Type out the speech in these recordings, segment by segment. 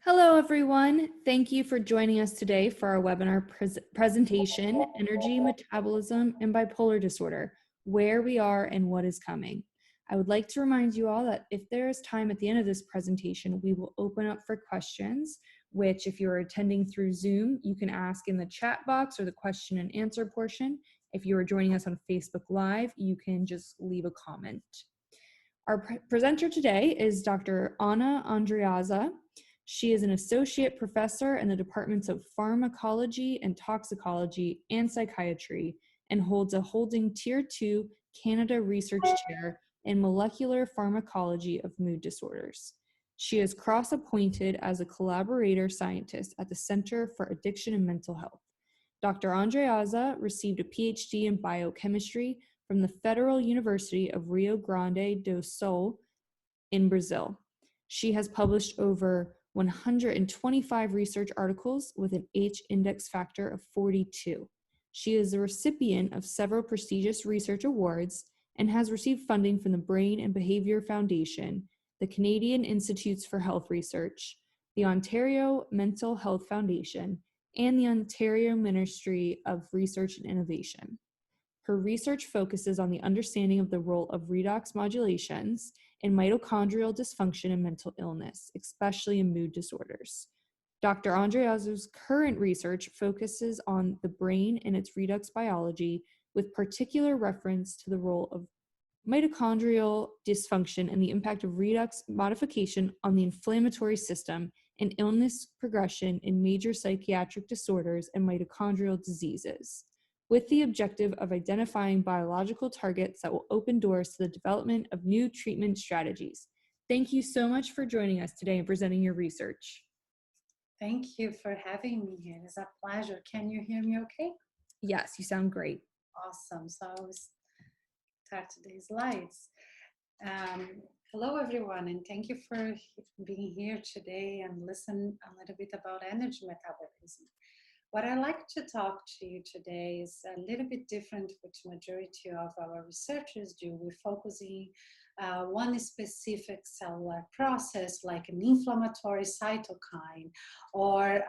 Hello, everyone. Thank you for joining us today for our webinar presentation, Energy, Metabolism, and Bipolar Disorder, Where We Are and What is Coming. I would like to remind you all that if there is time at the end of this presentation, we will open up for questions, which if you're attending through Zoom, you can ask in the chat box or the question and answer portion. If you are joining us on Facebook Live, you can just leave a comment. Our presenter today is Dr. Anna Andreazza. She is an associate professor in the departments of Pharmacology and Toxicology and Psychiatry and holds a holding Tier 2 Canada Research Chair in Molecular Pharmacology of Mood Disorders. She is cross-appointed as a collaborator scientist at the Center for Addiction and Mental Health. Dr. Andreazza received a PhD in biochemistry from the Federal University of Rio Grande do Sul in Brazil. She has published over 125 research articles with an H index factor of 42. She is a recipient of several prestigious research awards and has received funding from the Brain and Behavior Foundation, the Canadian Institutes for Health Research, the Ontario Mental Health Foundation, and the Ontario Ministry of Research and Innovation. Her research focuses on the understanding of the role of redox modulations in mitochondrial dysfunction and mental illness, especially in mood disorders. Dr. Andreazza's current research focuses on the brain and its redox biology, with particular reference to the role of mitochondrial dysfunction and the impact of redox modification on the inflammatory system and illness progression in major psychiatric disorders and mitochondrial diseases, with the objective of identifying biological targets that will open doors to the development of new treatment strategies. Thank you so much for joining us today and presenting your research. Thank you for having me here. It's a pleasure. Can you hear me okay? Yes, you sound great. Awesome. So I will start today's slides. Hello, everyone, and thank you for being here today and listen a little bit about energy metabolism. What I'd like to talk to you today is a little bit different, which majority of our researchers do. We're focusing one specific cellular process like an inflammatory cytokine or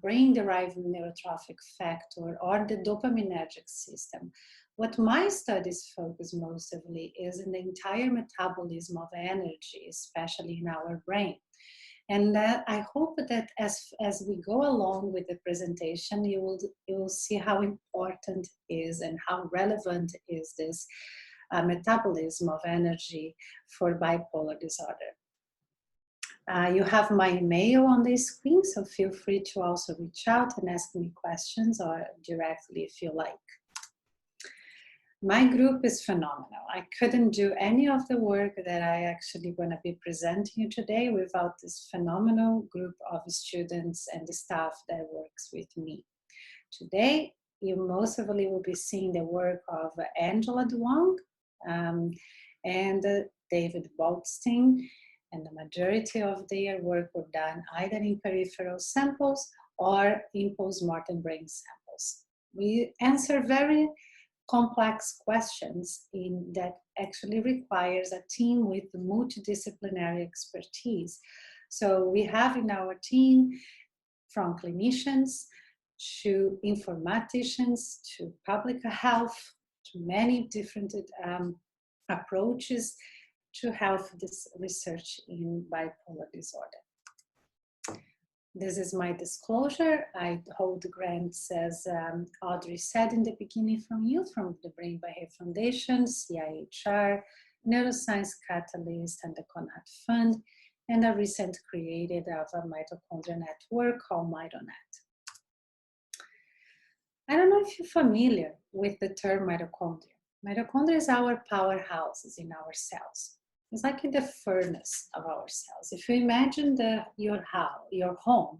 brain-derived neurotrophic factor or the dopaminergic system. What my studies focus mostly is in the entire metabolism of energy, especially in our brain. And I hope that as we go along with the presentation, you will see how important is and how relevant is this metabolism of energy for bipolar disorder. You have my email on the screen, so feel free to also reach out and ask me questions or directly if you like. My group is phenomenal. I couldn't do any of the work that I actually going to be presenting you today without this phenomenal group of students and the staff that works with me. Today, you mostly will be seeing the work of Angela Duong and David Baldstein, and the majority of their work were done either in peripheral samples or in post-mortem brain samples. We answer very complex questions that actually requires a team with multidisciplinary expertise. So we have in our team from clinicians to informaticians to public health to many different approaches to help this research in bipolar disorder. This is my disclosure. I hold grants, as Audrey said in the beginning, from the Brain Behavior Foundation, CIHR, Neuroscience Catalyst, and the Conrad Fund, and a recent created of a mitochondria network called MitoNet. I don't know if you're familiar with the term mitochondria. Mitochondria is our powerhouses in our cells. It's like in the furnace of our cells. If you imagine your home,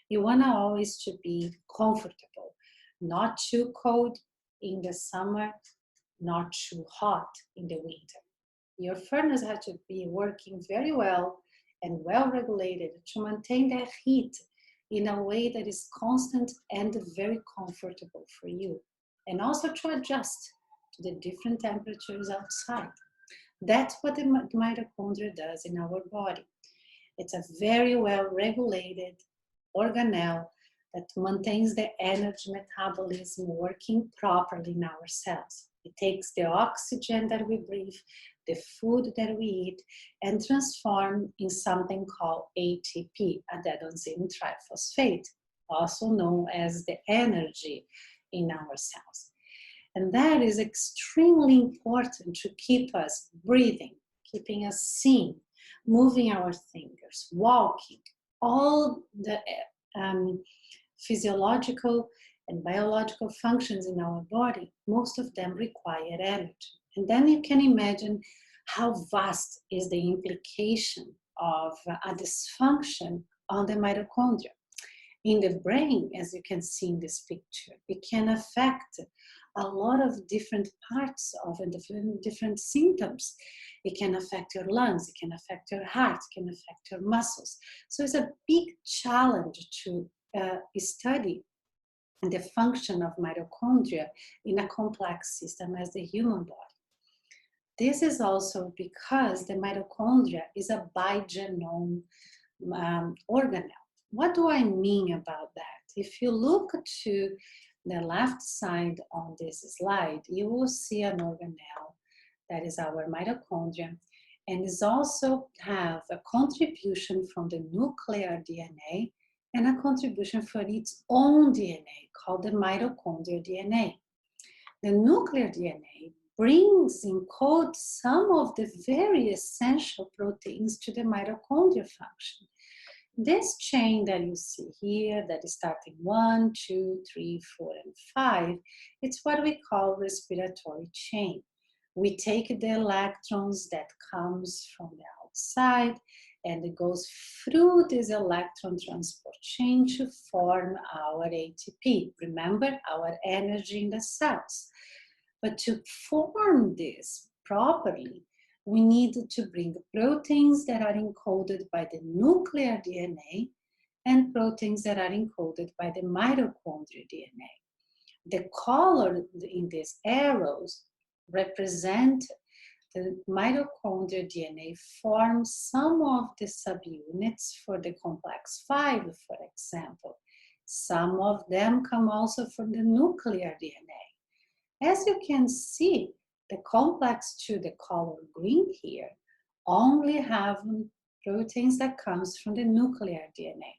you want to always to be comfortable, not too cold in the summer, not too hot in the winter. Your furnace has to be working very well and well regulated to maintain that heat in a way that is constant and very comfortable for you, and also to adjust to the different temperatures outside. That's what the mitochondria does in our body. It's a very well-regulated organelle that maintains the energy metabolism working properly in our cells. It takes the oxygen that we breathe, the food that we eat, and transform in something called ATP, adenosine triphosphate, also known as the energy in our cells. And that is extremely important to keep us breathing, keeping us seeing, moving our fingers, walking, all the physiological and biological functions in our body, most of them require energy. And then you can imagine how vast is the implication of a dysfunction on the mitochondria. In the brain, as you can see in this picture, it can affect a lot of different parts of it, different symptoms. It can affect your lungs, it can affect your heart, it can affect your muscles. So it's a big challenge to study the function of mitochondria in a complex system as the human body. This is also because the mitochondria is a bigenome organelle. What do I mean about that? If you look to the left side on this slide, you will see an organelle that is our mitochondria, and is also have a contribution from the nuclear DNA and a contribution for its own DNA called the mitochondrial DNA. The nuclear DNA encodes some of the very essential proteins to the mitochondrial function. This chain that you see here, that is starting 1, 2, 3, 4, and 5, it's what we call respiratory chain. We take the electrons that comes from the outside, and it goes through this electron transport chain to form our ATP. Remember, our energy in the cells. But to form this properly, we need to bring proteins that are encoded by the nuclear DNA and proteins that are encoded by the mitochondrial DNA. The color in these arrows represent the mitochondrial DNA forms some of the subunits for the complex 5, for example. Some of them come also from the nuclear DNA. As you can see, the complex 2, the color green here, only have proteins that comes from the nuclear DNA.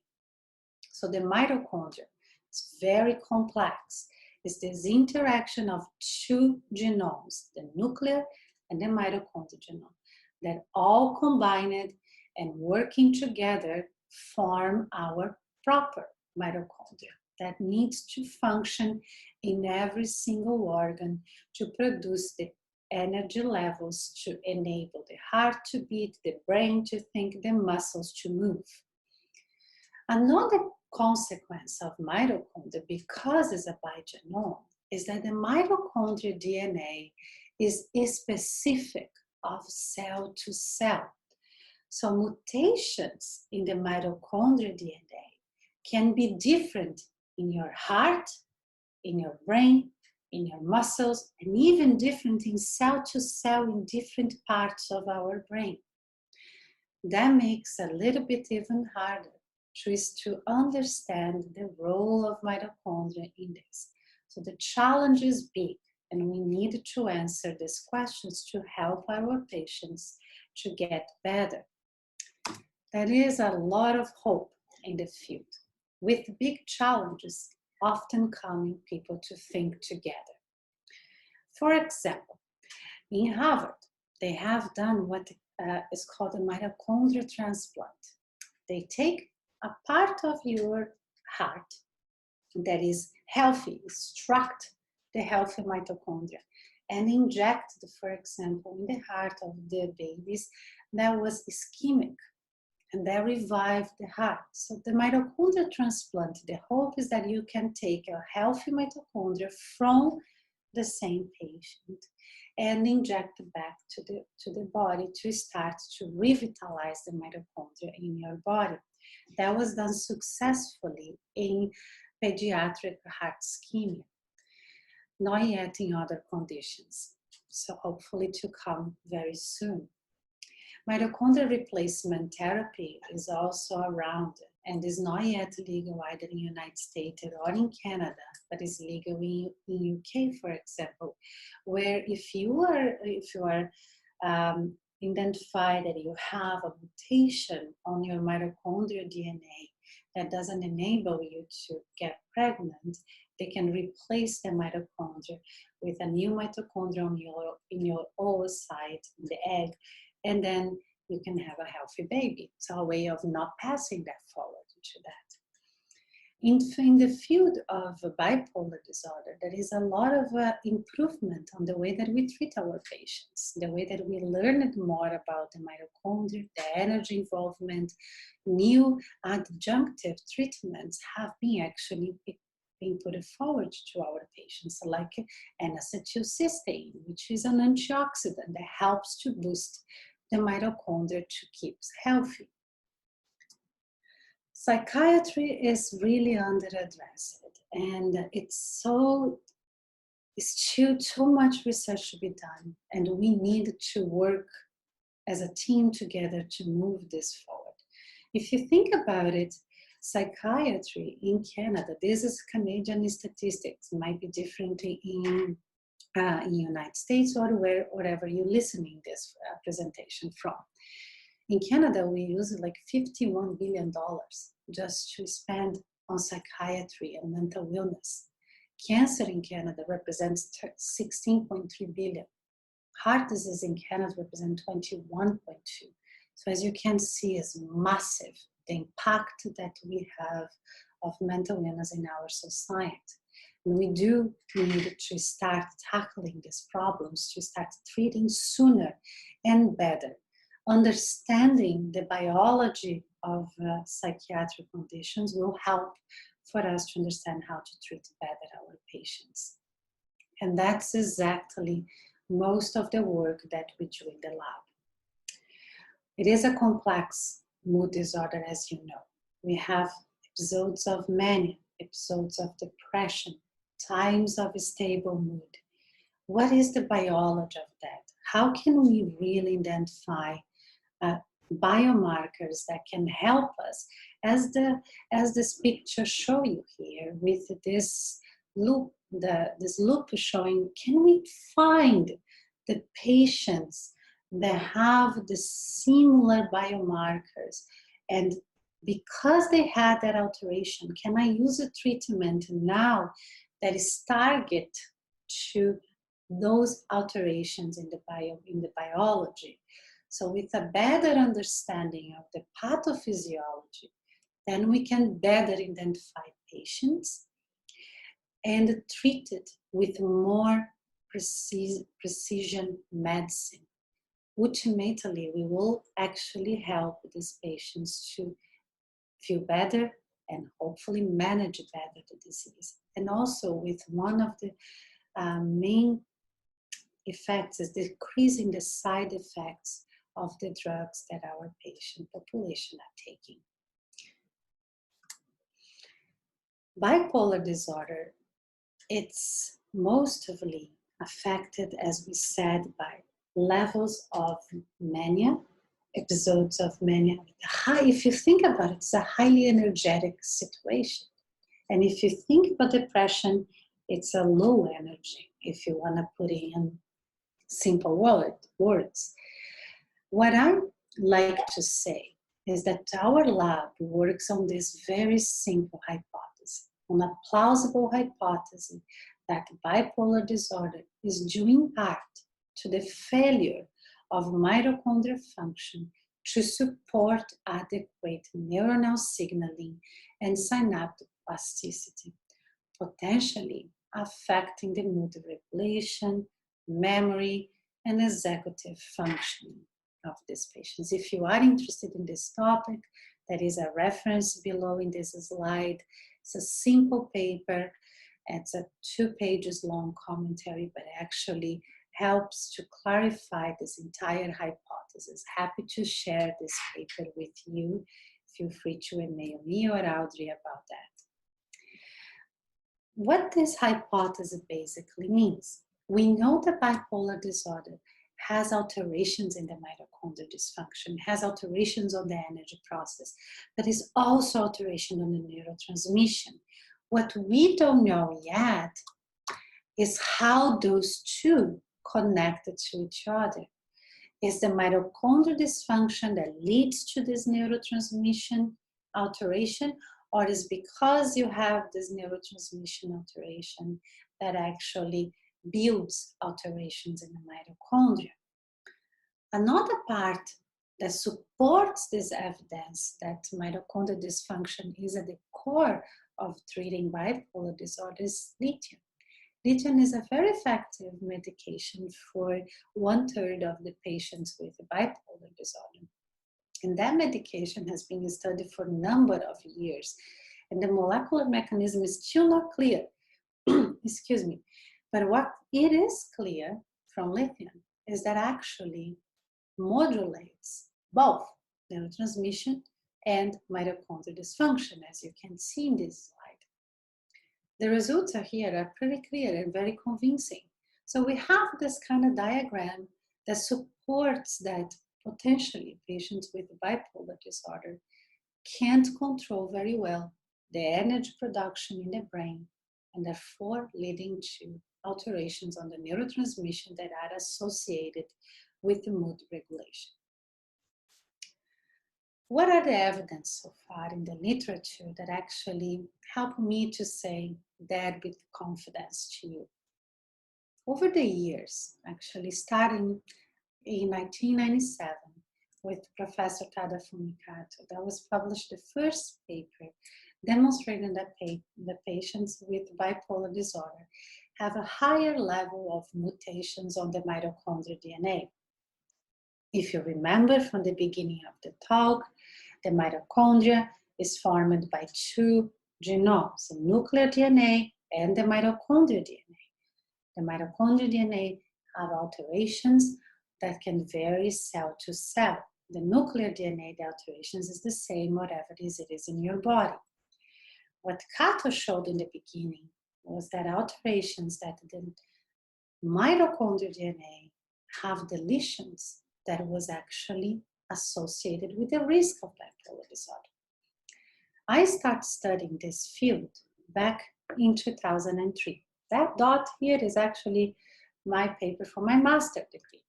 So the mitochondria is very complex. It's this interaction of two genomes, the nuclear and the mitochondrial genome, that all combined and working together form our proper mitochondria that needs to function in every single organ to produce the energy levels to enable the heart to beat, the brain to think, the muscles to move. Another consequence of mitochondria, because it's a bigenome, is that the mitochondrial DNA is specific of cell to cell. So mutations in the mitochondrial DNA can be different in your heart, in your brain, in your muscles, and even different in cell to cell in different parts of our brain. That makes a little bit even harder to understand the role of mitochondria in this. So the challenge is big, and we need to answer these questions to help our patients to get better. There is a lot of hope in the field, with big challenges often coming people to think together. For example, in Harvard, they have done what is called a mitochondrial transplant. They take a part of your heart that is healthy, extract the healthy mitochondria, and inject, for example, in the heart of the babies that was ischemic, and that revived the heart. So the mitochondrial transplant, the hope is that you can take a healthy mitochondria from the same patient and inject back to the body to start to revitalize the mitochondria in your body. That was done successfully in pediatric heart ischemia, not yet in other conditions. So hopefully to come very soon. Mitochondrial replacement therapy is also around and is not yet legal either in the United States or in Canada, but is legal in UK, for example, where if you are identify that you have a mutation on your mitochondrial DNA that doesn't enable you to get pregnant, they can replace the mitochondria with a new mitochondria in your oocyte, the egg, and then you can have a healthy baby. It's a way of not passing that forward to that. In the field of bipolar disorder, there is a lot of improvement on the way that we treat our patients, the way that we learned more about the mitochondria, the energy involvement. New adjunctive treatments have been actually being put forward to our patients, like N-acetylcysteine, which is an antioxidant that helps to boost the mitochondria to keep healthy. Psychiatry is really underaddressed, and it's still too much research to be done, and we need to work as a team together to move this forward. If you think about it, psychiatry in Canada, this is Canadian statistics, might be different in United States or wherever you're listening this presentation from. In Canada, we use like $51 billion just to spend on psychiatry and mental illness. Cancer in Canada represents 16.3 billion. Heart disease in Canada represents 21.2. So as you can see, it's massive, the impact that we have of mental illness in our society. And we do need to start tackling these problems, to start treating sooner and better. Understanding the biology of psychiatric conditions will help for us to understand how to treat better our patients. And that's exactly most of the work that we do in the lab. It is a complex mood disorder, as you know. We have episodes of mania, episodes of depression, times of stable mood. What is the biology of that? How can we really identify biomarkers that can help us, as this picture show you here with this loop, this loop showing, can we find the patients that have the similar biomarkers, and because they had that alteration, can I use a treatment now that is target to those alterations in the biology? So with a better understanding of the pathophysiology, then we can better identify patients and treat it with more precision medicine. Ultimately, we will actually help these patients to feel better and hopefully manage better the disease. And also with one of the main effects is decreasing the side effects of the drugs that our patient population are taking. Bipolar disorder, it's mostly affected, as we said, by levels of mania, episodes of mania. If you think about it, it's a highly energetic situation. And if you think about depression, it's a low energy, if you want to put it in simple words. What I like to say is that our lab works on this very simple hypothesis, on a plausible hypothesis that bipolar disorder is due in part to the failure of mitochondrial function to support adequate neuronal signaling and synaptic plasticity, potentially affecting the mood regulation, memory, and executive functioning of these patients. If you are interested in this topic, there is a reference below in this slide. It's a simple paper. It's a 2 pages long commentary, but actually helps to clarify this entire hypothesis. Happy to share this paper with you. Feel free to email me or Audrey about that. What this hypothesis basically means, we know that bipolar disorder has alterations in the mitochondrial dysfunction, has alterations on the energy process, but is also alteration on the neurotransmission. What we don't know yet is how those two connected to each other. Is the mitochondrial dysfunction that leads to this neurotransmission alteration, or is because you have this neurotransmission alteration that actually builds alterations in the mitochondria? Another part that supports this evidence that mitochondrial dysfunction is at the core of treating bipolar disorder is lithium. Lithium is a very effective medication for 1/3 of the patients with bipolar disorder. And that medication has been studied for a number of years. And the molecular mechanism is still not clear. Excuse me. But what it is clear from lithium is that actually modulates both neurotransmission and mitochondrial dysfunction, as you can see in this slide. The results are here are pretty clear and very convincing. So we have this kind of diagram that supports that potentially patients with bipolar disorder can't control very well the energy production in the brain, and therefore leading to alterations on the neurotransmission that are associated with the mood regulation. What are the evidence so far in the literature that actually help me to say that with confidence to you? Over the years, actually starting in 1997 with Professor Tada Fumikato, that was published the first paper demonstrating that the patients with bipolar disorder have a higher level of mutations on the mitochondrial DNA. If you remember from the beginning of the talk, the mitochondria is formed by two genomes, the nuclear DNA and the mitochondrial DNA. The mitochondrial DNA have alterations that can vary cell to cell. The nuclear DNA, the alterations is the same whatever it is in your body. What Kato showed in the beginning was that alterations that the mitochondrial DNA have deletions that was actually associated with the risk of bipolar disorder. I started studying this field back in 2003. That dot here is actually my paper for my master's degree,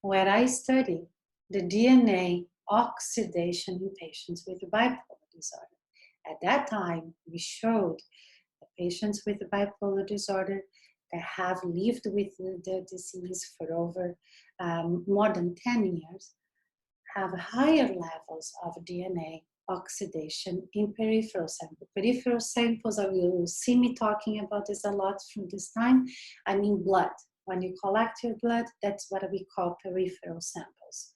where I studied the DNA oxidation in patients with bipolar disorder. At that time, we showed that patients with bipolar disorder that have lived with the disease for over more than 10 years have higher levels of DNA oxidation in peripheral samples. Peripheral samples, you will see me talking about this a lot from this time. I mean blood. When you collect your blood, that's what we call peripheral samples.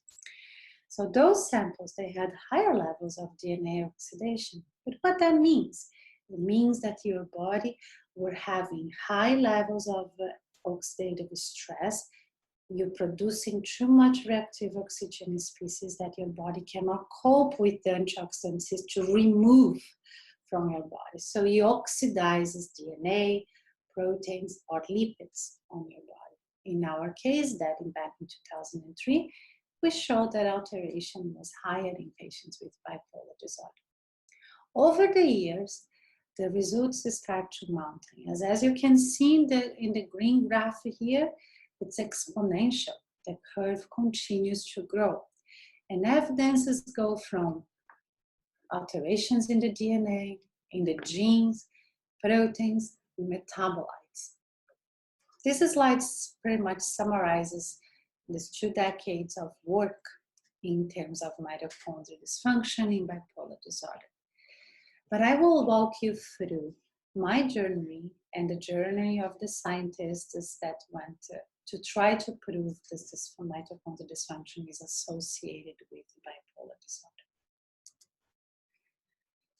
So those samples, they had higher levels of DNA oxidation. But what that means? It means that your body were having high levels of oxidative stress. You're producing too much reactive oxygen species that your body cannot cope with the antioxidants to remove from your body. So you oxidizes DNA, proteins, or lipids on your body. In our case, that back in 2003, we showed that alteration was higher in patients with bipolar disorder. Over the years, the results start to mount. As you can see in the green graph here, it's exponential. The curve continues to grow. And evidences go from alterations in the DNA, in the genes, proteins, metabolites. This slide pretty much summarizes these 2 decades of work in terms of mitochondrial dysfunction in bipolar disorder. But I will walk you through my journey and the journey of the scientists that went to try to prove this mitochondrial dysfunction is associated with bipolar disorder.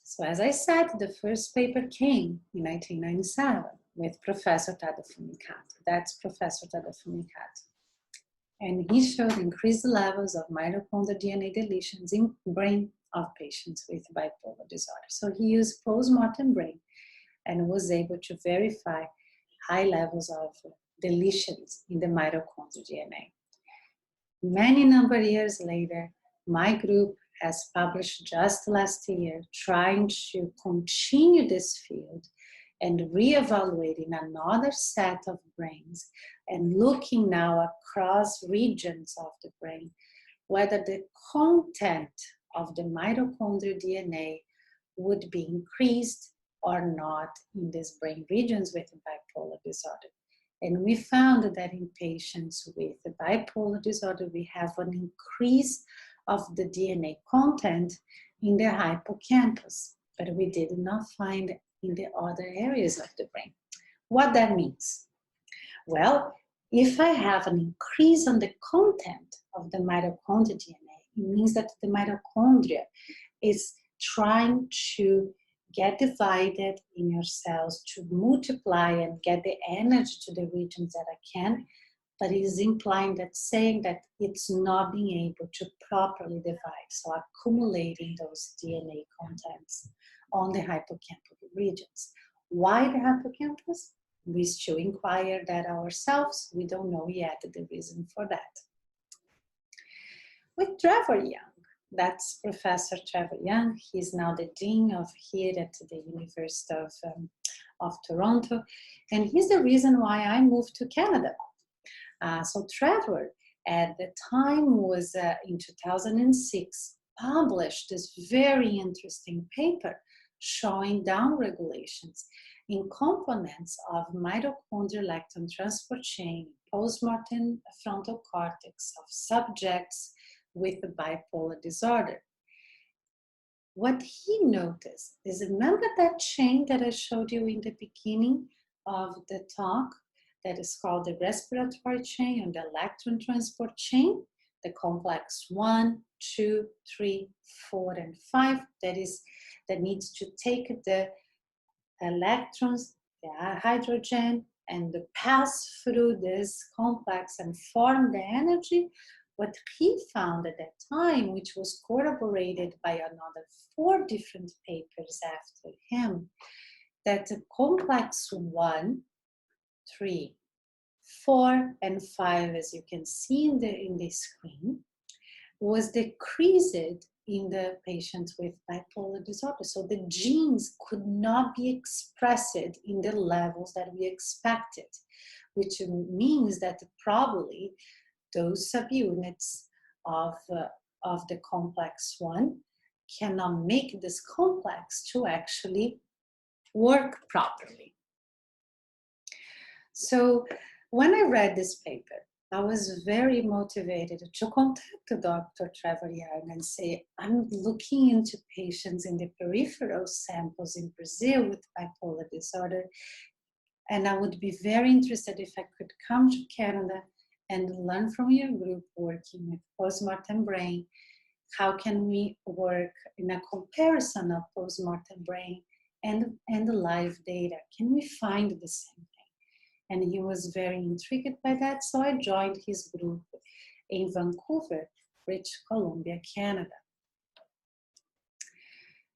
So as I said, the first paper came in 1997 with Professor Tada Fumikato. That's Professor Tada Fumikato. And he showed increased levels of mitochondrial DNA deletions in brain of patients with bipolar disorder. So he used post-mortem brain and was able to verify high levels of deletions in the mitochondrial DNA. Many number of years later, my group has published just last year trying to continue this field and reevaluating another set of brains and looking now across regions of the brain whether the content of the mitochondrial DNA would be increased or not in these brain regions with bipolar disorder. And we found that in patients with bipolar disorder, we have an increase of the DNA content in the hippocampus, but we did not find in the other areas of the brain. What that means? Well, if I have an increase on the content of the mitochondrial DNA, it means that the mitochondria is trying to get divided in your cells to multiply and get the energy to the regions that I can, but it is implying that saying that it's not being able to properly divide, so accumulating those DNA contents on the hippocampal regions. Why the hippocampus? We still inquire that ourselves. We don't know yet the reason for that. With Trevelyan, that's Professor Trevelyan. He's now the dean of here at the University of Toronto, and he's the reason why I moved to Canada. So Trevor, at the time was in 2006, published this very interesting paper showing downregulations in components of mitochondrial lectin transport chain, postmortem frontal cortex of subjects with bipolar disorder. What he noticed is, remember that chain that I showed you in the beginning of the talk that is called the respiratory chain and the electron transport chain, the complex 1, 2, 3, 4, and 5, that needs to take the electrons, the hydrogen, and pass through this complex and form the energy. What he found at that time, which was corroborated by another 4 different papers after him, that the complex 1, 3, 4, and 5, as you can see in the screen, was decreased in the patients with bipolar disorder. So the genes could not be expressed in the levels that we expected, which means that probably those subunits of the complex 1 cannot make this complex to actually work properly. So when I read this paper, I was very motivated to contact Dr. Trevelyan and say, I'm looking into patients in the peripheral samples in Brazil with bipolar disorder, and I would be very interested if I could come to Canada and learn from your group working with postmortem brain. How can we work in a comparison of postmortem brain and the live data? Can we find the same thing? And he was very intrigued by that, so I joined his group in Vancouver, British Columbia, Canada.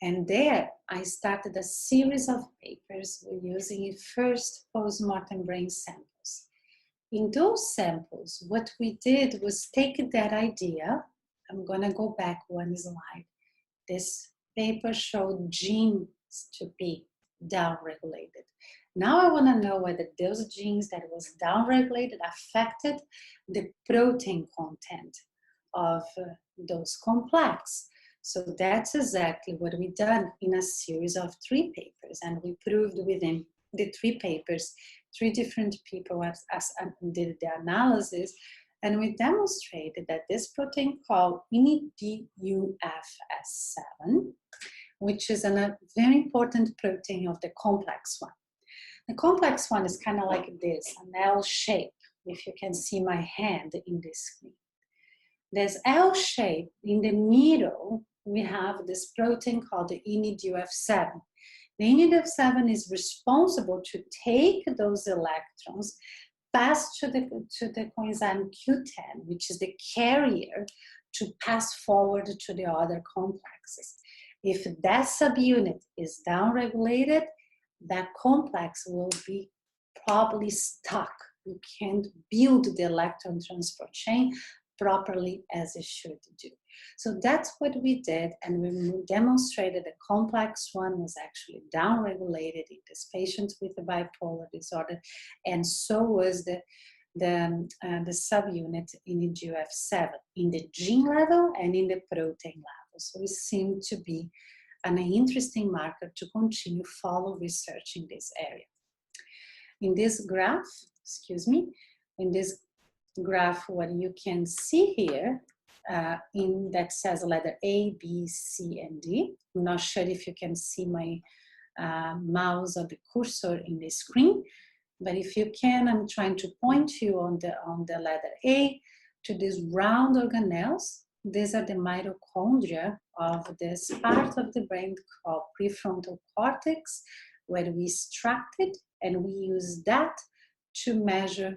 And there I started a series of papers using first postmortem brain samples. In those samples, what we did was take that idea. I'm gonna go back one slide. This paper showed genes to be downregulated. Now I want to know whether those genes that was downregulated affected the protein content of those complex. So that's exactly what we done in a series of 3 papers, and we proved within the 3 papers, 3 different people did the analysis, and we demonstrated that this protein called NADUFS7, which is a very important protein of the complex 1. The complex 1 is kind of like this, an L shape, if you can see my hand in this screen. This L shape, in the middle, we have this protein called the NADUF7. The NADUF7 is responsible to take those electrons, pass to the coenzyme Q10, which is the carrier, to pass forward to the other complexes. If that subunit is downregulated, that complex will be probably stuck. You can't build the electron transport chain properly as it should do. So that's what we did, and we demonstrated the complex one was actually downregulated in these patients with a bipolar disorder, and so was the subunit in the GF7 in the gene level and in the protein level. So it seemed to be an interesting marker to continue follow research in this area. In this graph, what you can see here in that says letter A, B, C, and D. I'm not sure if you can see my mouse or the cursor in the screen, but if you can, I'm trying to point you on the letter A to these round organelles. These are the mitochondria of this part of the brain called prefrontal cortex, where we extract it, and we use that to measure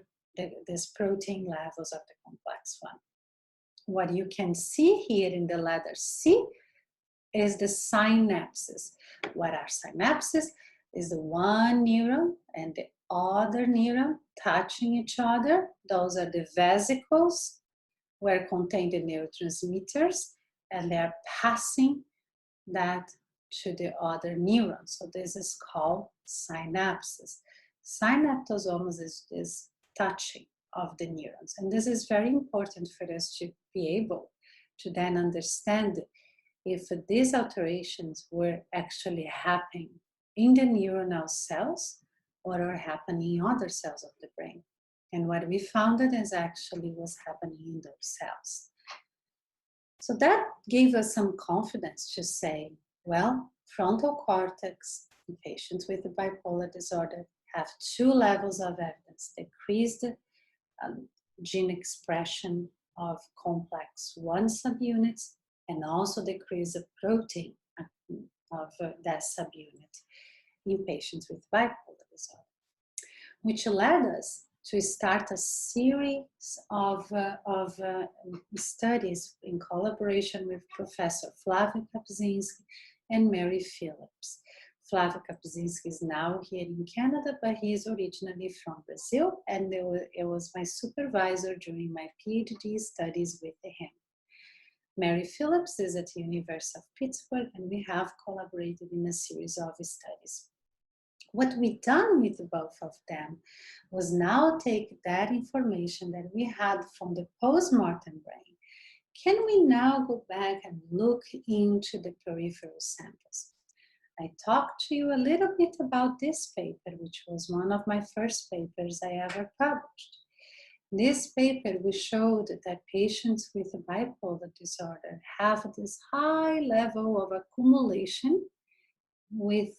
these protein levels of the complex one. What you can see here in the letter C is the synapses. What are synapses? Is the one neuron and the other neuron touching each other. Those are the vesicles where contain the neurotransmitters, and they are passing that to the other neurons. So this is called synapses. Synaptosomes is this touching of the neurons. And this is very important for us to be able to then understand if these alterations were actually happening in the neuronal cells or are happening in other cells of the brain. And what we found is actually was happening in those cells. So that gave us some confidence to say, well, frontal cortex in patients with bipolar disorder have two levels of evidence: decreased gene expression of complex 1 subunits, and also decrease the protein of that subunit in patients with bipolar disorder, which led us to start a series of studies in collaboration with Professor Flavio Kapczynski and Mary Phillips. Flavio Kapczynski is now here in Canada, but he is originally from Brazil, and it was my supervisor during my PhD studies with him. Mary Phillips is at the University of Pittsburgh, and we have collaborated in a series of studies. What we done with both of them was now take that information that we had from the postmortem brain. Can we now go back and look into the peripheral samples? I talked to you a little bit about this paper, which was one of my first papers I ever published. This paper, we showed that patients with bipolar disorder have this high level of accumulation with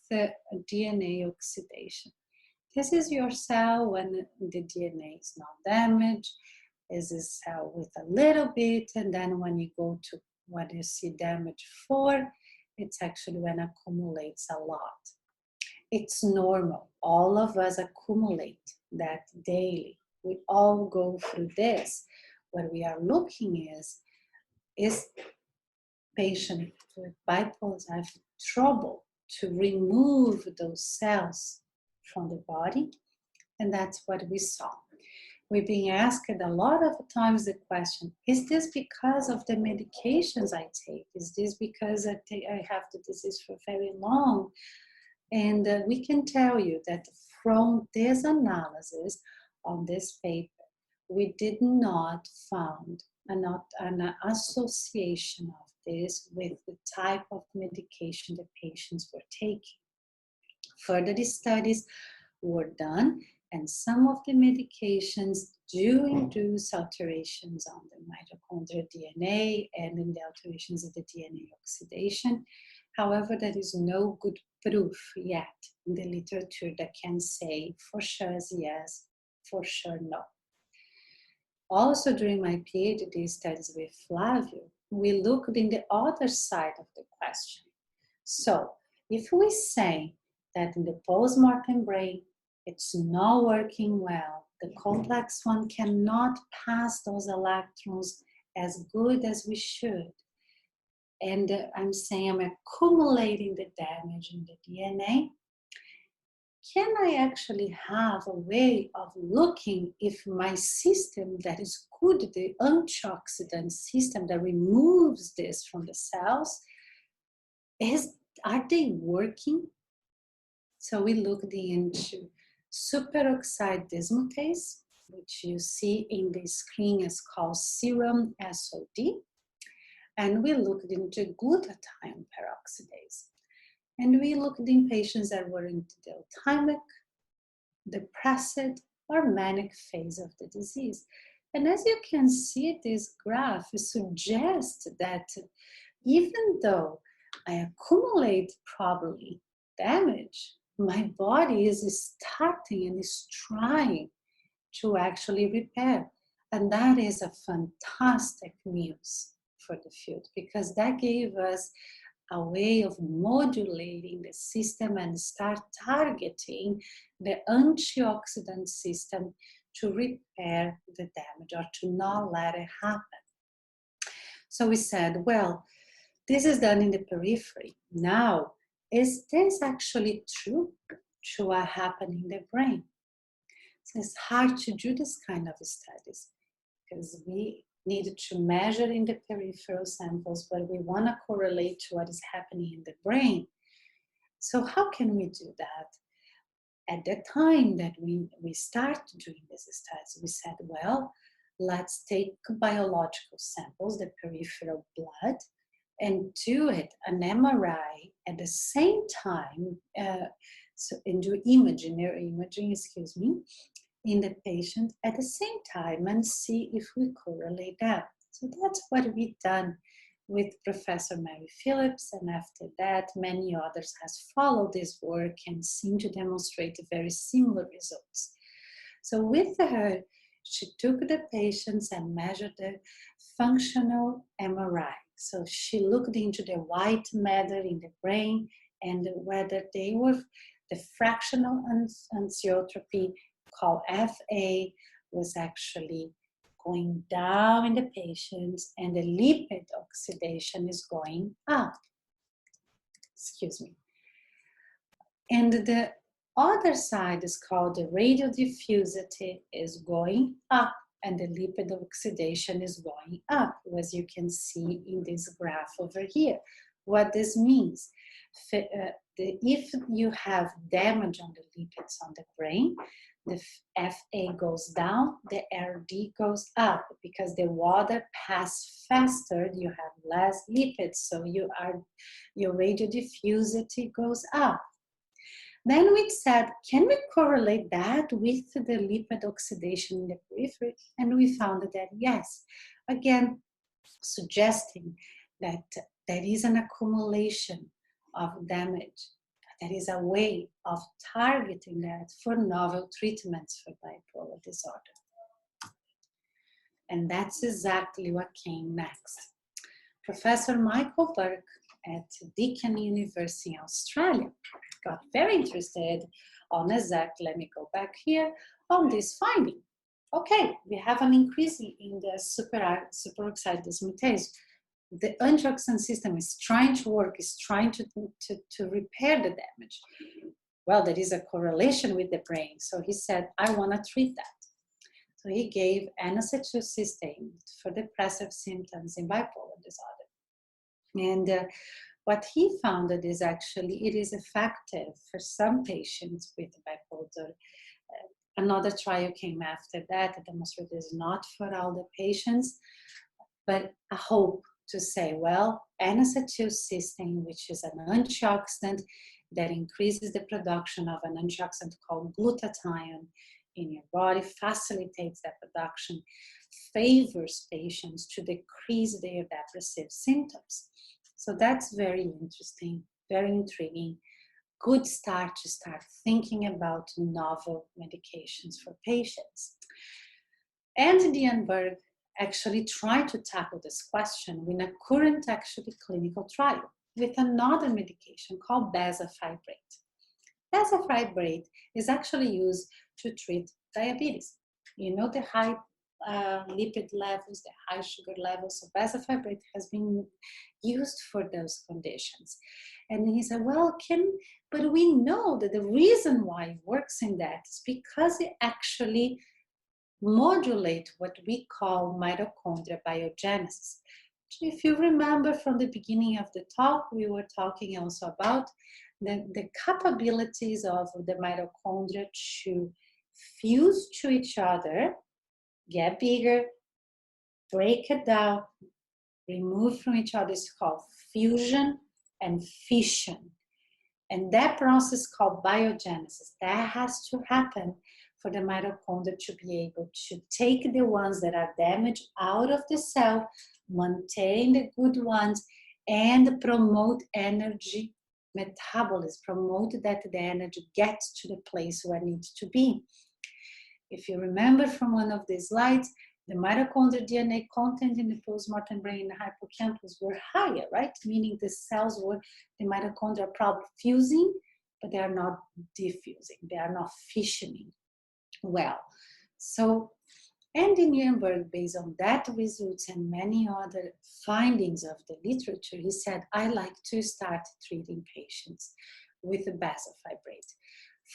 DNA oxidation. This is your cell when the DNA is not damaged. This is cell with a little bit, and then when you go to what you see damage for, it's actually when it accumulates a lot. It's normal. All of us accumulate that daily. We all go through this. What we are looking is patients with bipolar have trouble to remove those cells from the body, and that's what we saw. We've been asked a lot of times the question, is this because of the medications I take? Is this because I have the disease for very long? And we can tell you that from this analysis on this paper, we did not find an association of this with the type of medication the patients were taking. Further studies were done, and some of the medications do induce alterations on the mitochondrial DNA and in the alterations of the DNA oxidation. However, there is no good proof yet in the literature that can say for sure yes, for sure no. Also, during my PhD studies with Flavio, we looked in the other side of the question. So, if we say that in the postmortem brain, it's not working well, the complex one cannot pass those electrons as good as we should, and I'm saying I'm accumulating the damage in the DNA, can I actually have a way of looking if my system that is good, the antioxidant system that removes this from the cells, are they working? So we looked into superoxide dismutase, which you see in the screen is called serum SOD, and we looked into glutathione peroxidase. And we looked in patients that were in the thymic, depressed, or manic phase of the disease. And as you can see, this graph suggests that even though I accumulate probably damage, my body is starting and is trying to actually repair. And that is a fantastic news for the field, because that gave us a way of modulating the system and start targeting the antioxidant system to repair the damage or to not let it happen. So we said, well, this is done in the periphery. Now, is this actually true to what happened in the brain? So it's hard to do this kind of studies because we need to measure in the peripheral samples, but we want to correlate to what is happening in the brain. So how can we do that? At the time that we start doing these studies, we said, well, let's take biological samples, the peripheral blood, and do it an MRI at the same time, and do neuroimaging, in the patient at the same time and see if we correlate that. So that's what we've done with Professor Mary Phillips, and after that, many others has followed this work and seem to demonstrate very similar results. So with her, she took the patients and measured the functional MRI. So she looked into the white matter in the brain and whether they were the fractional anisotropy called FA was actually going down in the patients and the lipid oxidation is going up. Excuse me. And the other side is called the radiodiffusivity is going up and the lipid oxidation is going up, as you can see in this graph over here. What this means, if you have damage on the lipids on the brain, the FA goes down, the RD goes up, because the water passes faster, you have less lipids, so your radiodiffusivity goes up. Then we said, can we correlate that with the lipid oxidation in the periphery? And we found that yes, again, suggesting that there is an accumulation of damage. There is a way of targeting that for novel treatments for bipolar disorder. And that's exactly what came next. Professor Michael Burke at Deakin University in Australia got very interested on let me go back here, on this finding. Okay, we have an increase in the superoxide dismutase. The antioxidant system is trying to work, is trying to repair the damage. Well, there is a correlation with the brain. So he said, I want to treat that. So he gave N-acetylcysteine for depressive symptoms in bipolar disorder. And what he found is actually it is effective for some patients with bipolar. Another trial came after that demonstrated it's not for all the patients, but I hope to say, well, N-acetylcysteine, which is an antioxidant that increases the production of an antioxidant called glutathione in your body, facilitates that production, favors patients to decrease their depressive symptoms. So that's very interesting, very intriguing. Good start to start thinking about novel medications for patients. And Dianberg actually tried to tackle this question with a current actually clinical trial with another medication called bezafibrate. Bezafibrate is actually used to treat diabetes. You know, the high lipid levels, the high sugar levels. So bezafibrate has been used for those conditions. And he said, well, but we know that the reason why it works in that is because it actually modulate what we call mitochondria biogenesis. If you remember from the beginning of the talk, we were talking also about the capabilities of the mitochondria to fuse to each other, get bigger, break it down, remove from each other is called fusion and fission. And that process called biogenesis, that has to happen for the mitochondria to be able to take the ones that are damaged out of the cell, maintain the good ones, and promote energy metabolism, promote that the energy gets to the place where it needs to be. If you remember from one of the slides, the mitochondrial DNA content in the postmortem brain and hippocampus were higher, right? Meaning the cells were, the mitochondria are probably fusing, but they are not diffusing, they are not fissioning well. So Andy Nirenberg, based on that results and many other findings of the literature, he said, I like to start treating patients with the bezafibrate.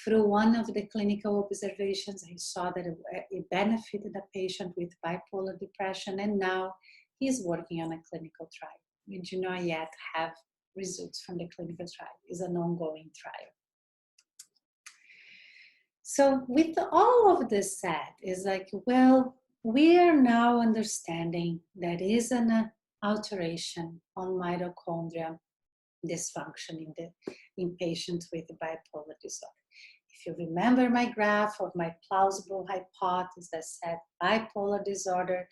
Through one of the clinical observations, he saw that it benefited a patient with bipolar depression, and now he's working on a clinical trial. We do not yet have results from the clinical trial. It's an ongoing trial. So with all of this said, is like, well, we are now understanding that is an alteration on mitochondria dysfunction in patients with bipolar disorder. If you remember my graph of my plausible hypothesis that said bipolar disorder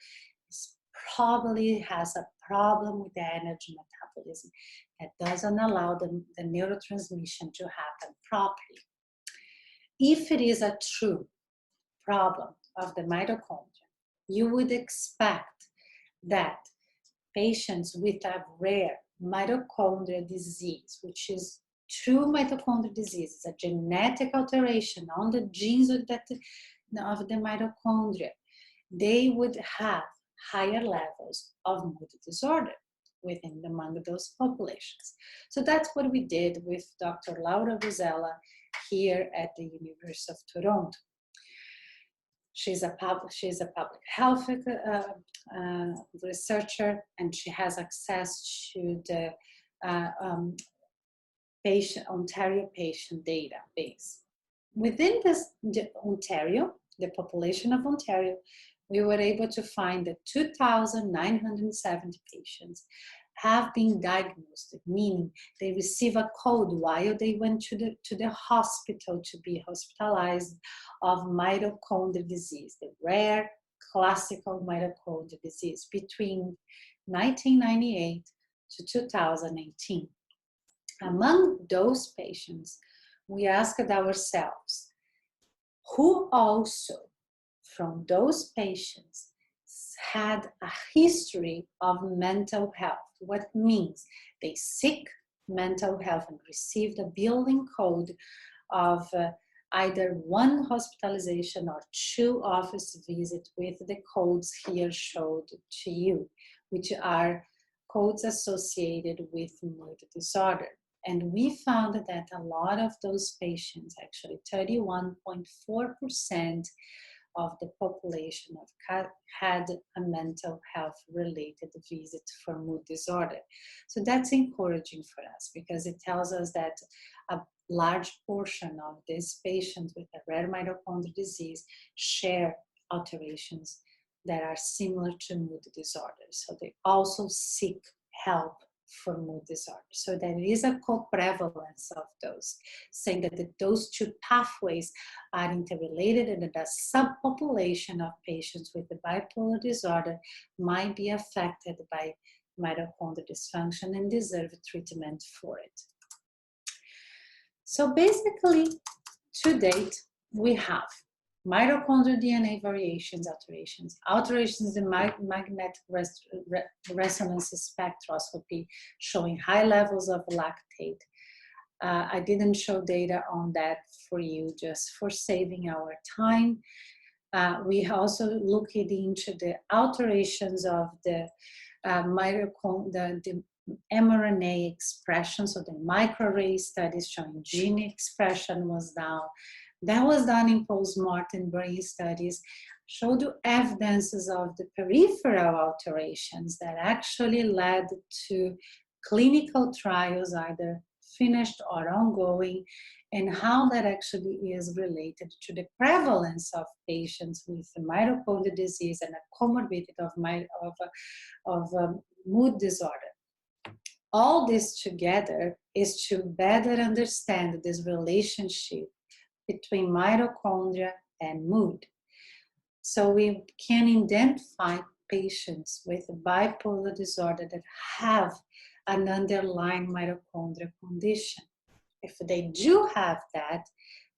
probably has a problem with the energy metabolism that doesn't allow the neurotransmission to happen properly. If it is a true problem of the mitochondria, you would expect that patients with a rare mitochondrial disease, which is true mitochondrial disease, it's a genetic alteration on the genes of the mitochondria, they would have higher levels of mood disorder among those populations. So that's what we did with Dr. Laura Rosella here at the University of Toronto. She's a public health researcher, and she has access to the Ontario patient database. Within Ontario, the population of Ontario, we were able to find that 2,970 patients have been diagnosed, meaning they receive a code while they went to the hospital to be hospitalized of mitochondrial disease, the rare classical mitochondrial disease between 1998 to 2018. Among those patients, we asked ourselves, who also from those patients had a history of mental health? What means they seek mental health and received a billing code of either one hospitalization or 2 office visits with the codes here showed to you, which are codes associated with mood disorder. And we found that a lot of those patients, actually 31.4% of the population had a mental health related visit for mood disorder. So that's encouraging for us because it tells us that a large portion of these patients with a rare mitochondrial disease share alterations that are similar to mood disorder. So they also seek help for mood disorder. So there is a co-prevalence of those, saying that those 2 pathways are interrelated and that a subpopulation of patients with the bipolar disorder might be affected by mitochondrial dysfunction and deserve treatment for it. So basically, to date, we have mitochondrial DNA variations, alterations in magnetic resonance spectroscopy showing high levels of lactate. I didn't show data on that for you just for saving our time. We also looked into the alterations of the the mRNA expression, so the microarray studies showing gene expression was down. That was done in post-mortem brain studies, showed evidences of the peripheral alterations that actually led to clinical trials, either finished or ongoing, and how that actually is related to the prevalence of patients with mitochondrial disease and a comorbidity of mood disorder. All this together is to better understand this relationship between mitochondria and mood. So we can identify patients with bipolar disorder that have an underlying mitochondrial condition. If they do have that,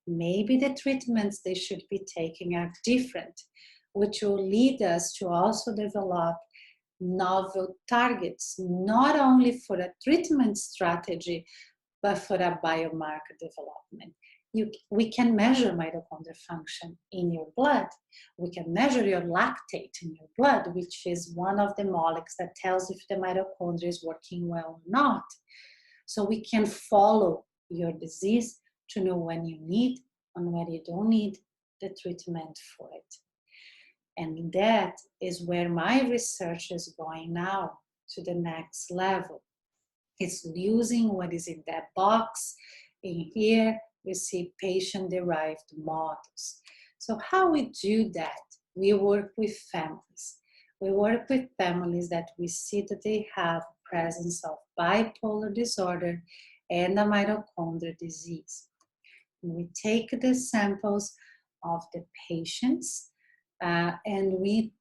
maybe the treatments they should be taking are different, which will lead us to also develop novel targets, not only for a treatment strategy, but for a biomarker development. We can measure mitochondrial function in your blood. We can measure your lactate in your blood, which is one of the molecules that tells if the mitochondria is working well or not. So we can follow your disease to know when you need and when you don't need the treatment for it. And that is where my research is going now to the next level. It's using what is in that box. In here, we see patient-derived models. So how we do that? We work with families. We work with families that we see that they have presence of bipolar disorder and a mitochondrial disease. We take the samples of the patients and we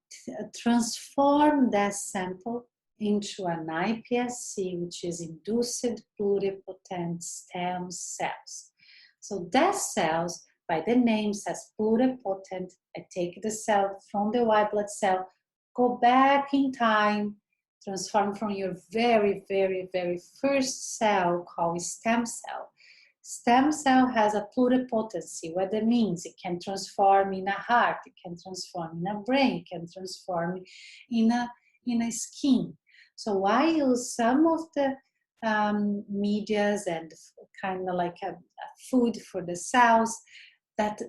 transform that sample into an iPSC, which is induced pluripotent stem cells. So that cells, by the name, says pluripotent. I take the cell from the white blood cell, go back in time, transform from your very, very, very first cell called stem cell. Stem cell has a pluripotency. What that means, it can transform in a heart, it can transform in a brain, it can transform in a skin. So I use some of the medias and kind of like a food for the cells that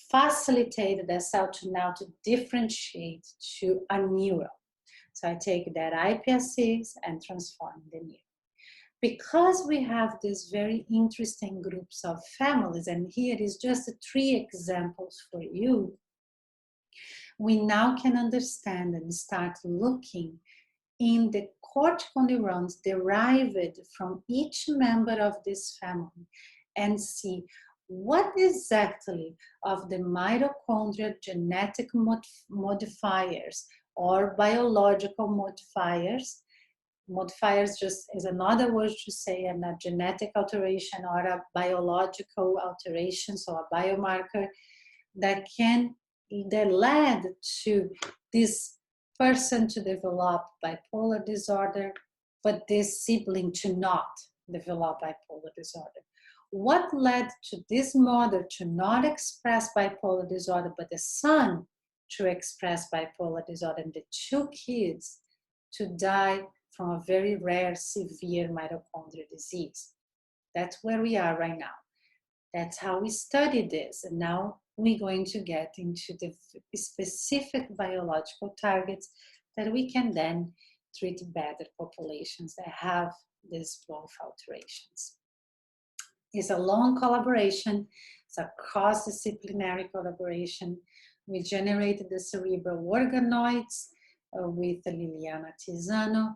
facilitate the cell to now to differentiate to a neuron. So I take that iPSCs and transform the neuron. Because we have these very interesting groups of families, and here is just 3 examples for you, we now can understand and start looking in the cortical neurons derived from each member of this family and see what exactly of the mitochondrial genetic modifiers or biological modifiers. Modifiers just is another word to say a genetic alteration or a biological alteration, so a biomarker that led to this person to develop bipolar disorder, but this sibling to not develop bipolar disorder. What led to this mother to not express bipolar disorder, but the son to express bipolar disorder, and the 2 kids to die from a very rare, severe mitochondrial disease? That's where we are right now. That's how we study this. And now we're going to get into the specific biological targets that we can then treat better populations that have these both alterations. It's a long collaboration. It's a cross-disciplinary collaboration. We generated the cerebral organoids with Liliana Tisano,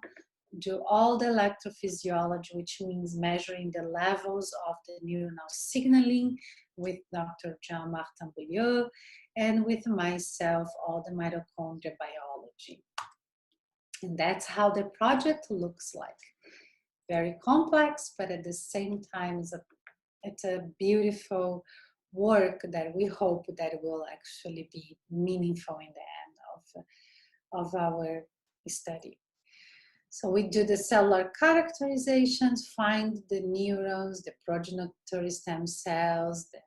do all the electrophysiology, which means measuring the levels of the neuronal signaling with Dr. Jean-Martin Bouillot, and with myself, all the mitochondrial biology. And that's how the project looks like. Very complex, but at the same time, it's a beautiful work that we hope that will actually be meaningful in the end of our study. So we do the cellular characterizations, find the neurons, the progenitor stem cells, the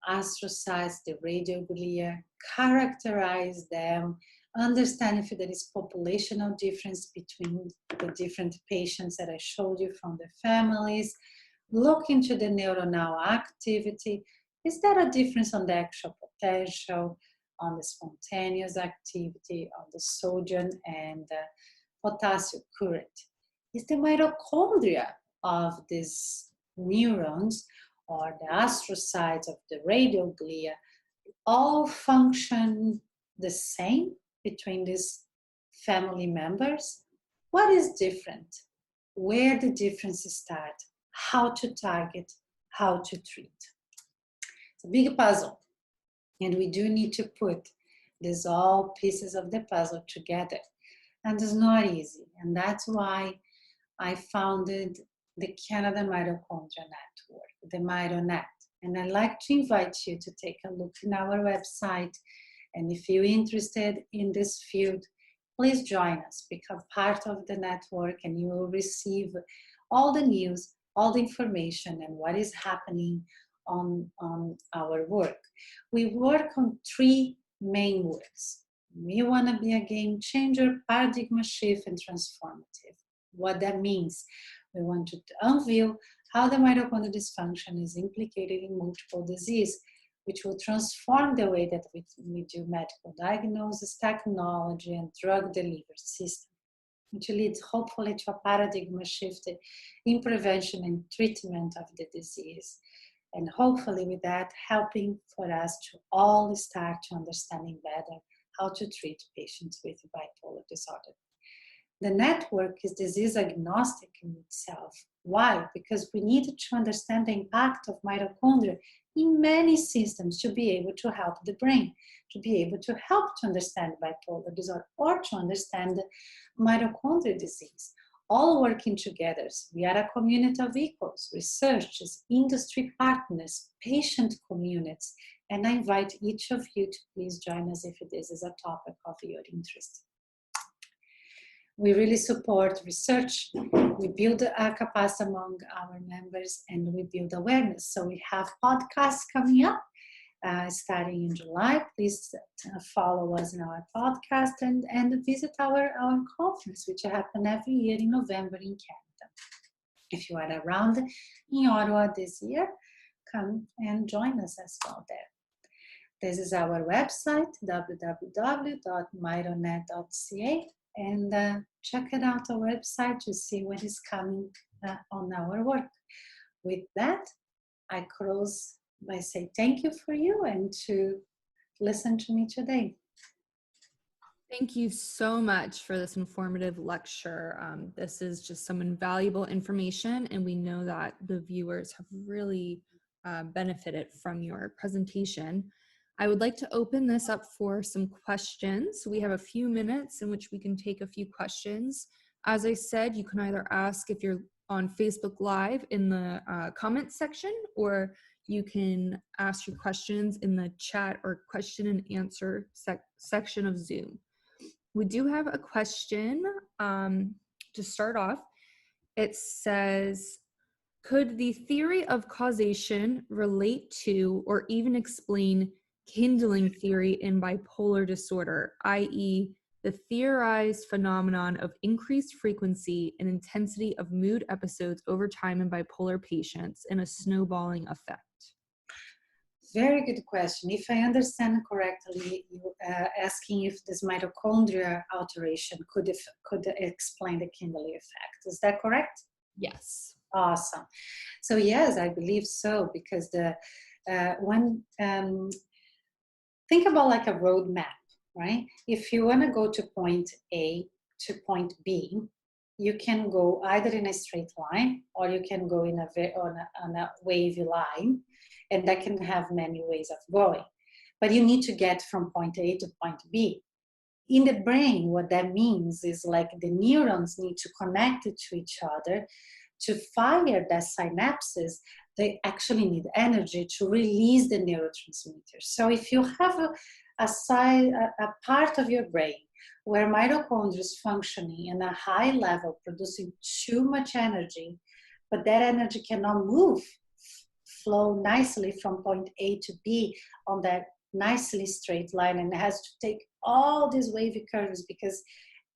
astrocytes, the radioglia, characterize them, understand if there is populational difference between the different patients that I showed you from the families, look into the neuronal activity. Is there a difference on the actual potential, on the spontaneous activity, on the sodium and potassium current? Is the mitochondria of these neurons or the astrocytes of the radioglia all function the same between these family members? What is different? Where the differences start? How to target? How to treat? It's a big puzzle, and we do need to put these all pieces of the puzzle together, and it's not easy. And that's why I founded the Canada Mitochondria Network, the MitoNet. And I'd like to invite you to take a look in our website. And if you're interested in this field, please join us, become part of the network, and you will receive all the news, all the information, and what is happening on our work. We work on 3 main works. We want to be a game changer, paradigm shift, and transformative. What that means, we want to unveil how the mitochondrial dysfunction is implicated in multiple disease, which will transform the way that we do medical diagnosis, technology, and drug delivery system, which leads hopefully to a paradigm shift in prevention and treatment of the disease. And hopefully with that, helping for us to all start to understanding better how to treat patients with bipolar disorder. The network is disease agnostic in itself. Why? Because we need to understand the impact of mitochondria in many systems to be able to help the brain, to be able to help to understand bipolar disorder or to understand mitochondrial disease. All working together. We are a community of equals, researchers, industry partners, patient communities, and I invite each of you to please join us if this is a topic of your interest. We really support research. We build a capacity among our members and we build awareness. So we have podcasts coming up starting in July. Please follow us in our podcast and visit our conference, which happens every year in November in Canada. If you are around in Ottawa this year, come and join us as well there. This is our website, www.mitonet.ca. And check it out our website to see what is coming on our work. With that, I close by saying thank you for you and to listen to me today. Thank you so much for this informative lecture. This is just some invaluable information, and we know that the viewers have really benefited from your presentation. I would like to open this up for some questions. We have a few minutes in which we can take a few questions. As I said, you can either ask if you're on Facebook Live in the comments section, or you can ask your questions in the chat or question and answer section of Zoom. We do have a question to start off. It says, could the theory of causation relate to or even explain kindling theory in bipolar disorder, i.e., the theorized phenomenon of increased frequency and intensity of mood episodes over time in bipolar patients and a snowballing effect? Very good question. If I understand correctly, you asking if this mitochondria alteration could explain the kindling effect. Is that correct? Yes. Awesome. So yes, I believe so, because think about like a road map, right? If you want to go to point A to point B, you can go either in a straight line or you can go on a wavy line, and that can have many ways of going. But you need to get from point A to point B. In the brain, what that means is like the neurons need to connect to each other to fire the synapses. They actually need energy to release the neurotransmitters. So if you have a part of your brain where mitochondria is functioning in a high level, producing too much energy, but that energy cannot move flow nicely from point A to B on that nicely straight line, and it has to take all these wavy curves because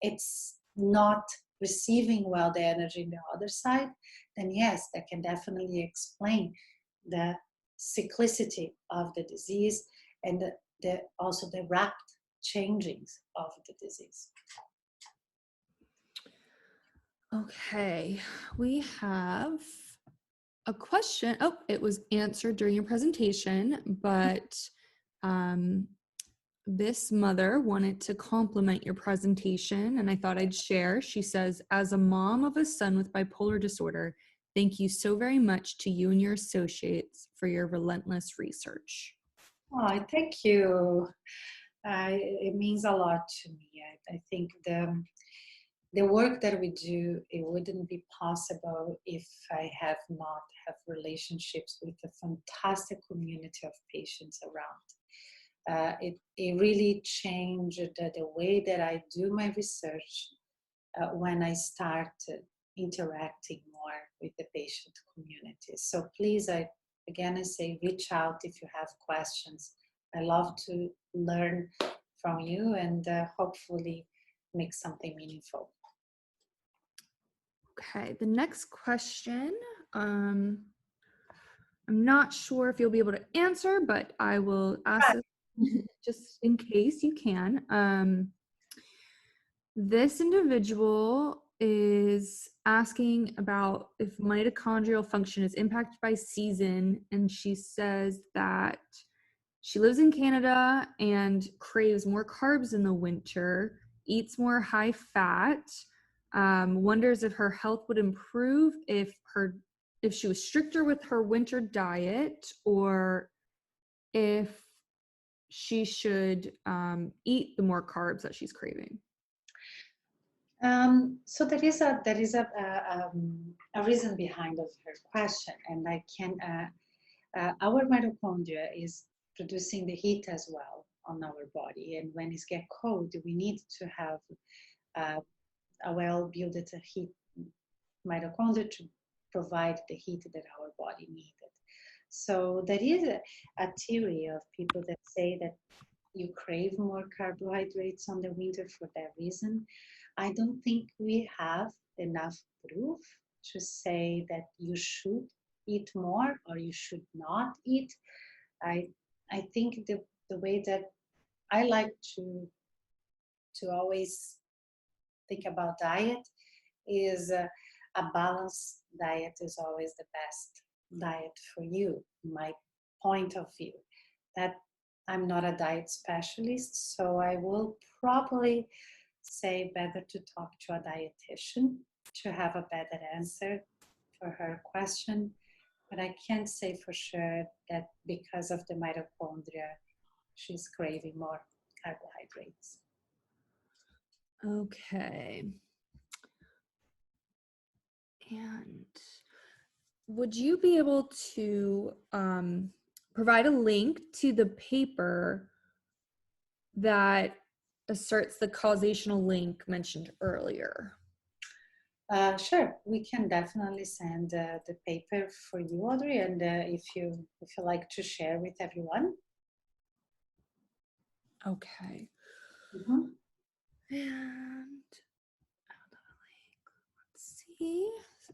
it's not receiving well the energy in the other side, then yes, that can definitely explain the cyclicity of the disease and also the rapid changings of the disease. Okay, we have a question. Oh, it was answered during your presentation, but this mother wanted to compliment your presentation, and I thought I'd share. She says, as a mom of a son with bipolar disorder, thank you so very much to you and your associates for your relentless research. Oh, thank you. It means a lot to me. I think the work that we do, it wouldn't be possible if I have not have relationships with a fantastic community of patients around. It really changed the way that I do my research when I started interacting more with the patient community. So please, I say, reach out if you have questions. I love to learn from you and hopefully make something meaningful. Okay, the next question, I'm not sure if you'll be able to answer, but I will ask it just in case you can. This individual is asking about if mitochondrial function is impacted by season, and she says that she lives in Canada and craves more carbs in the winter, eats more high fat, wonders if her health would improve if she was stricter with her winter diet, or if she should eat the more carbs that she's craving. So there is a reason behind of her question, and I can our mitochondria is producing the heat as well on our body, and when it gets cold, we need to have a well-built heat mitochondria to provide the heat that our body needed. So there is a theory of people that say that you crave more carbohydrates on the winter for that reason. I don't think we have enough proof to say that you should eat more or you should not eat. I think the way that I like to always think about diet is a balanced diet is always the best diet for you, my point of view. That I'm not a diet specialist, so I will probably say better to talk to a dietitian to have a better answer for her question. But I can't say for sure that because of the mitochondria, she's craving more carbohydrates. Okay. And would you be able to provide a link to the paper that asserts the causational link mentioned earlier? Sure, we can definitely send the paper for you, Audrey, and if you like to share with everyone. Okay. Mm-hmm. And let's see.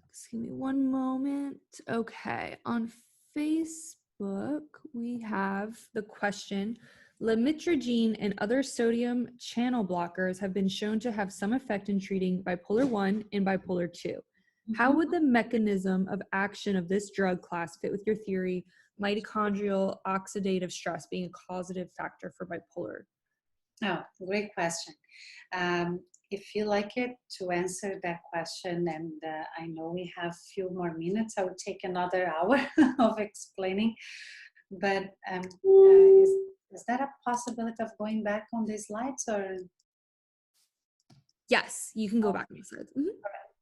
Excuse me one moment. Okay. On Facebook, we have the question: Lamotrigine and other sodium channel blockers have been shown to have some effect in treating bipolar 1 and bipolar 2. How would the mechanism of action of this drug class fit with your theory, mitochondrial oxidative stress being a causative factor for bipolar? Oh, great question. If you like it to answer that question, and I know we have a few more minutes, I would take another hour of explaining, but is that a possibility of going back on these slides, or? Yes, you can go back on the slides. Mm-hmm.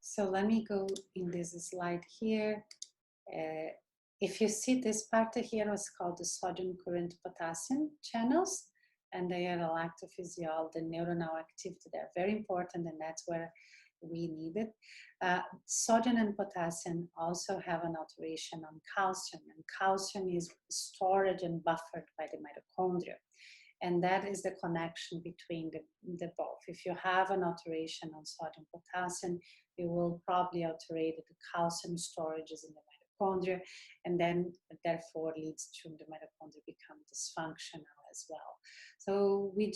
So let me go in this slide here. If you see this part here, it's called the sodium current potassium channels, and they are electrophysiology, the neuronal activity. They're very important, and that's where we need it. Sodium and potassium also have an alteration on calcium, and calcium is stored and buffered by the mitochondria. And that is the connection between the both. If you have an alteration on sodium potassium, you will probably alterate the calcium storages in the mitochondria, and then therefore leads to the mitochondria become dysfunctional as well. So we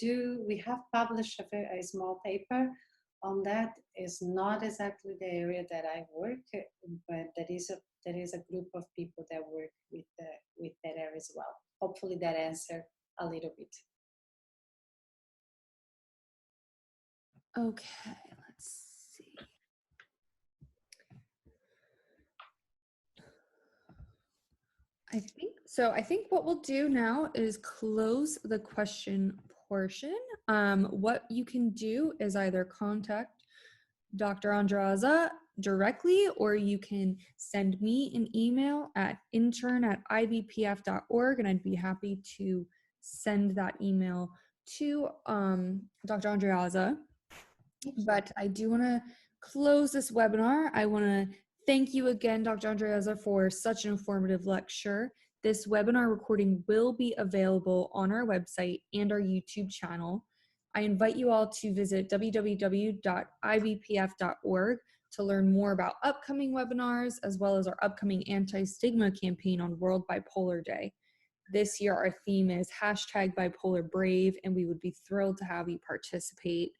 have published a small paper on that. Is not exactly the area that I work, but there is a group of people that work with that area as well. Hopefully that answer a little bit. Okay, let's see. I think what we'll do now is close the question portion. What you can do is either contact Dr. Andreazza directly, or you can send me an email at intern@ibpf.org, and I'd be happy to send that email to Dr. Andreazza. But I do want to close this webinar. I want to thank you again, Dr. Andreazza, for such an informative lecture. This webinar recording will be available on our website and our YouTube channel. I invite you all to visit www.ibpf.org to learn more about upcoming webinars, as well as our upcoming anti-stigma campaign on World Bipolar Day. This year, our theme is #BipolarBrave, and we would be thrilled to have you participate.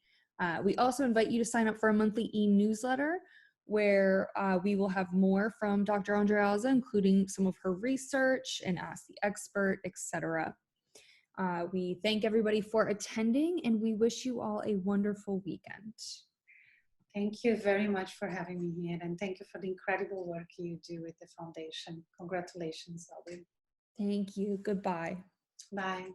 We also invite you to sign up for a monthly e-newsletter where we will have more from Dr. Andreazza, including some of her research and Ask the Expert, etc. We thank everybody for attending, and we wish you all a wonderful weekend. Thank you very much for having me here, and thank you for the incredible work you do with the foundation. Congratulations, Audrey. Thank you. Goodbye. Bye.